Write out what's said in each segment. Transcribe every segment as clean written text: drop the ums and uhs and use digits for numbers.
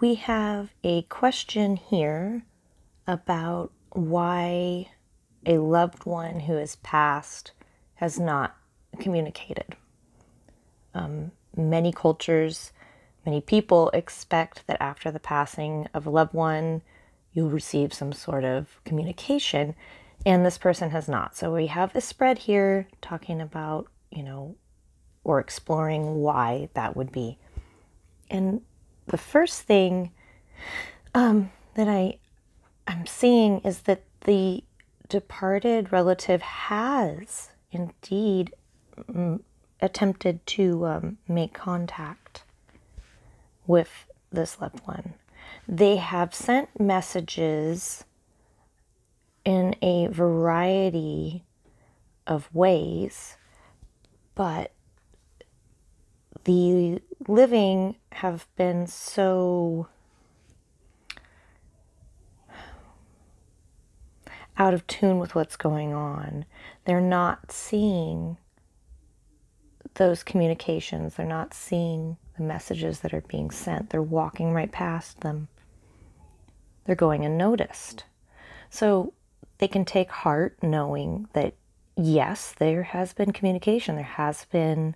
We have a question here about why a loved one who has passed has not communicated. Many cultures, many people expect that after the passing of a loved one, you'll receive some sort of communication, and this person has not. So we have a spread here talking about, or exploring why that would be. And the first thing that I'm seeing is that the departed relative has indeed attempted to make contact with this loved one. They have sent messages in a variety of ways, but the living have been so out of tune with what's going on. They're not seeing those communications. They're not seeing the messages that are being sent. They're walking right past them. They're going unnoticed. So they can take heart knowing that, yes, there has been communication. There has been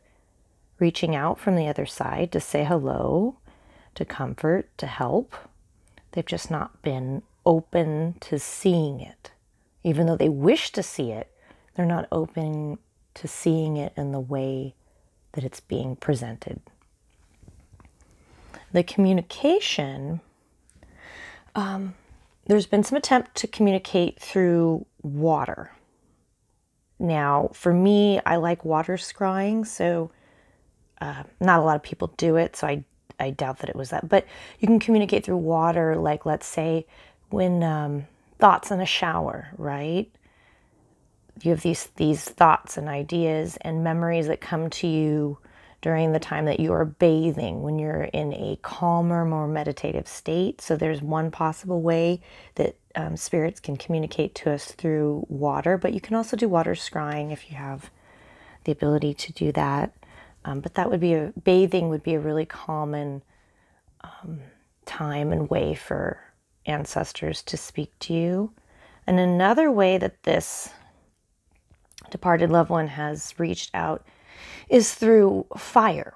reaching out from the other side to say hello, to comfort, to help. They've just not been open to seeing it. Even though they wish to see it, they're not open to seeing it in the way that it's being presented. The communication, there's been some attempt to communicate through water. Now, for me, I like water scrying, so not a lot of people do it, so I doubt that it was that. But you can communicate through water, like let's say when thoughts in a shower, right? You have these thoughts and ideas and memories that come to you during the time that you are bathing, when you're in a calmer, more meditative state. So there's one possible way that spirits can communicate to us through water, but you can also do water scrying if you have the ability to do that. But that would be bathing would be a really common time and way for ancestors to speak to you. And another way that this departed loved one has reached out is through fire.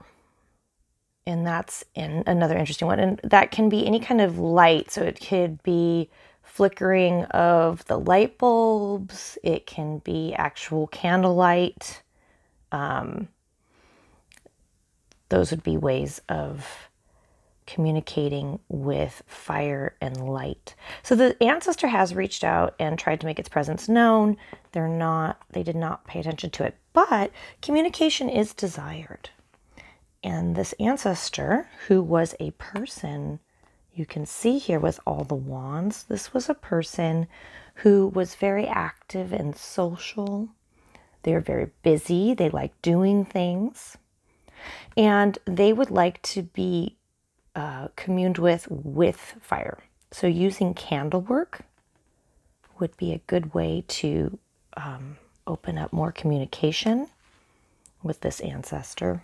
And that's another interesting one. And that can be any kind of light. So it could be flickering of the light bulbs. It can be actual candlelight. Those would be ways of communicating with fire and light. So the ancestor has reached out and tried to make its presence known. They did not pay attention to it, but communication is desired. And this ancestor, who was a person, you can see here with all the wands, this was a person who was very active and social. They were very busy. They liked doing things. And they would like to be communed with fire. So using candle work would be a good way to open up more communication with this ancestor.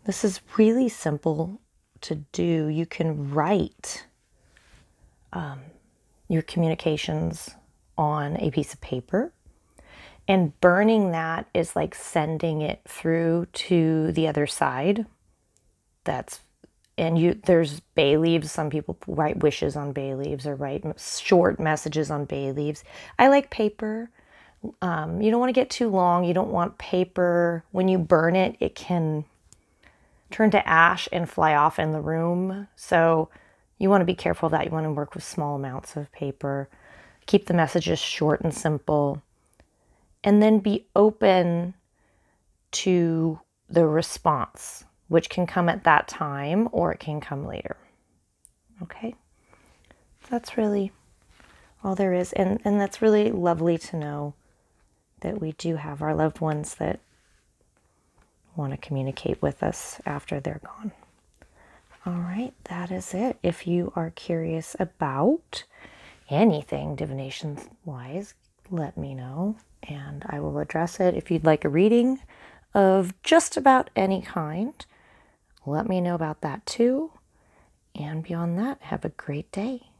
This is really simple to do. You can write your communications on a piece of paper, and burning that is like sending it through to the other side. There's bay leaves. Some people write wishes on bay leaves or write short messages on bay leaves. I like paper. You don't want to get too long. You don't want paper. When you burn it, it can turn to ash and fly off in the room. So you want to be careful of that. You want to work with small amounts of paper. Keep the messages short and simple. And then be open to the response, which can come at that time or it can come later. Okay? That's really all there is. And that's really lovely to know that we do have our loved ones that want to communicate with us after they're gone. All right, that is it. If you are curious about anything divination-wise, let me know and I will address it. If you'd like a reading of just about any kind, let me know about that too. And beyond that, have a great day.